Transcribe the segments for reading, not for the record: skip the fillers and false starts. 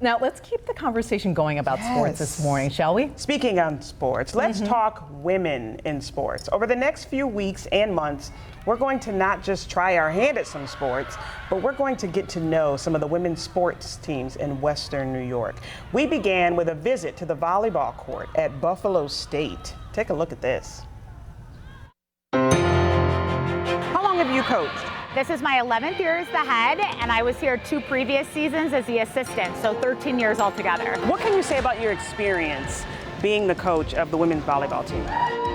Now let's keep the conversation going about sports this morning, shall we? Speaking on sports, let's talk women in sports. Over the next few weeks and months, we're going to not just try our hand at some sports, but we're going to get to know some of the women's sports teams in Western New York. We began with a visit to the volleyball court at Buffalo State. Take a look at this. How long have you coached? This is my 11th year as the head, and I was here 2 previous seasons as the assistant, so 13 years altogether. What can you say about your experience being the coach of the women's volleyball team?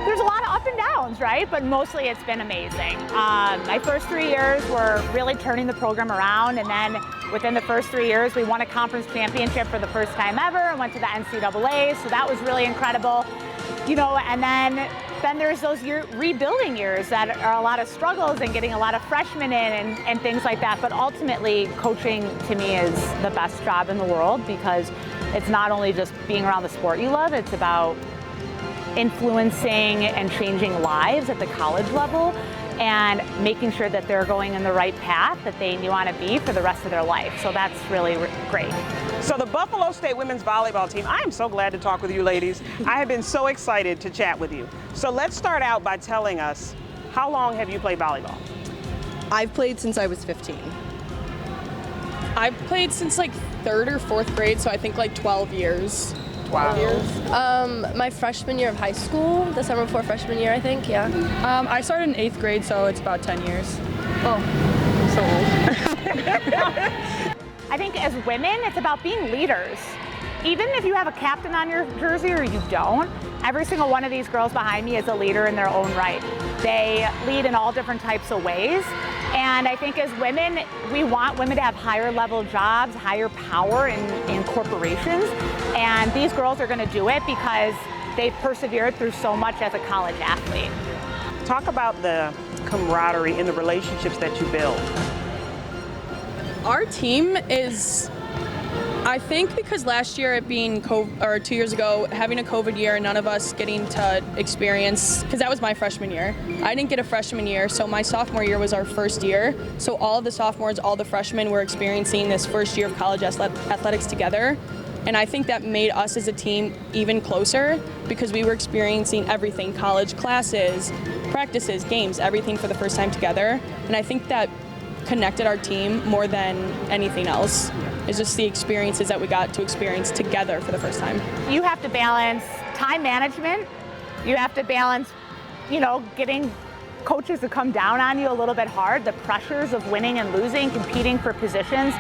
There's a lot of up and downs, right? But mostly it's been amazing. My first 3 years were really turning the program around, and then within the first 3 years, we won a conference championship for the first time ever and went to the NCAA, so that was really incredible. You know, and then there's those rebuilding years that are a lot of struggles and getting a lot of freshmen in and things like that. But ultimately, coaching to me is the best job in the world because it's not only just being around the sport you love, it's about influencing and changing lives at the college level and making sure that they're going in the right path that they want to be for the rest of their life. So that's really great. So the Buffalo State women's volleyball team, I am so glad to talk with you ladies. I have been so excited to chat with you. So let's start out by telling us, how long have you played volleyball? I've played since I was 15. I've played since like 3rd or 4th grade, so I think like 12 years. Wow. 12 years. My freshman year of high school, the summer before freshman year, I think, yeah. I started in 8th grade, so it's about 10 years. Oh, so old. I think as women, it's about being leaders. Even if you have a captain on your jersey or you don't, every single one of these girls behind me is a leader in their own right. They lead in all different types of ways. And I think as women, we want women to have higher level jobs, higher power in corporations. And these girls are going to do it because they've persevered through so much as a college athlete. Talk about the camaraderie and the relationships that you build. Our team is, I think because last year it being COVID, or 2 years ago, having a COVID year, none of us getting to experience, because that was my freshman year. I didn't get a freshman year, so my sophomore year was our first year. So all of the sophomores, all the freshmen were experiencing this first year of college athletics together. And I think that made us as a team even closer because we were experiencing everything, college classes, practices, games, everything for the first time together. And I think that connected our team more than anything else. It's just the experiences that we got to experience together for the first time. You have to balance time management. You have to balance, you know, getting coaches to come down on you a little bit hard, the pressures of winning and losing, competing for positions,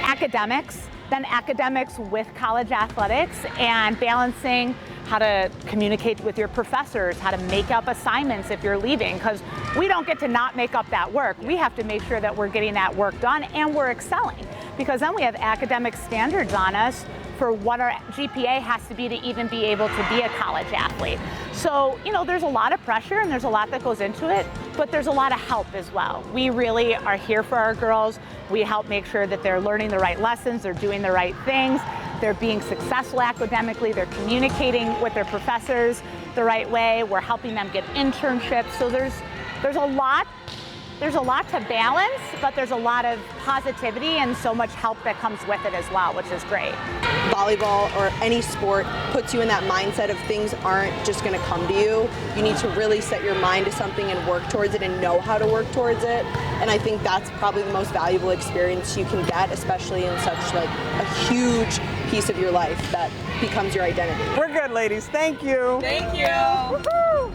academics, then academics with college athletics, and balancing how to communicate with your professors, how to make up assignments if you're leaving, because we don't get to not make up that work. We have to make sure that we're getting that work done and we're excelling, because then we have academic standards on us for what our GPA has to be to even be able to be a college athlete. So, you know, there's a lot of pressure and there's a lot that goes into it, but there's a lot of help as well. We really are here for our girls. We help make sure that they're learning the right lessons, they're doing the right things, they're being successful academically, they're communicating with their professors the right way, we're helping them get internships. So there's a lot to balance, but there's a lot of positivity and so much help that comes with it as well, which is great. Volleyball or any sport puts you in that mindset of things aren't just going to come to you. You need to really set your mind to something and work towards it and know how to work towards it. And I think that's probably the most valuable experience you can get, especially in such like a huge piece of your life that becomes your identity. We're good, ladies. Thank you. Thank you. Woo-hoo.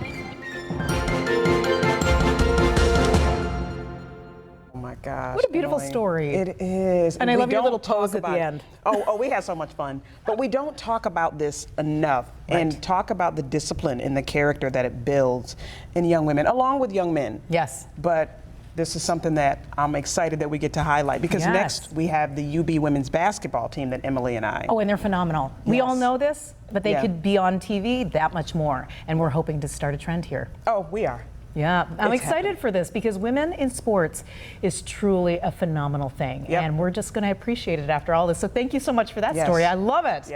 Oh my gosh. What a beautiful Emily. story. It is. And I we love your don't little talk pose at about the it. end. Oh, we had so much fun. But we don't talk about this enough and talk about the discipline and the character that it builds in young women, along with young men. Yes. But this is something that I'm excited that we get to highlight because next we have the UB women's basketball team that Emily and I. Oh, and they're phenomenal. We all know this, but they could be on TV that much more. And we're hoping to start a trend here. Oh, we are. Yeah, I'm It's excited happening. for this because women in sports is truly a phenomenal thing. Yep. And we're just going to appreciate it after all this. So thank you so much for that Yes. story. I love it. Yes.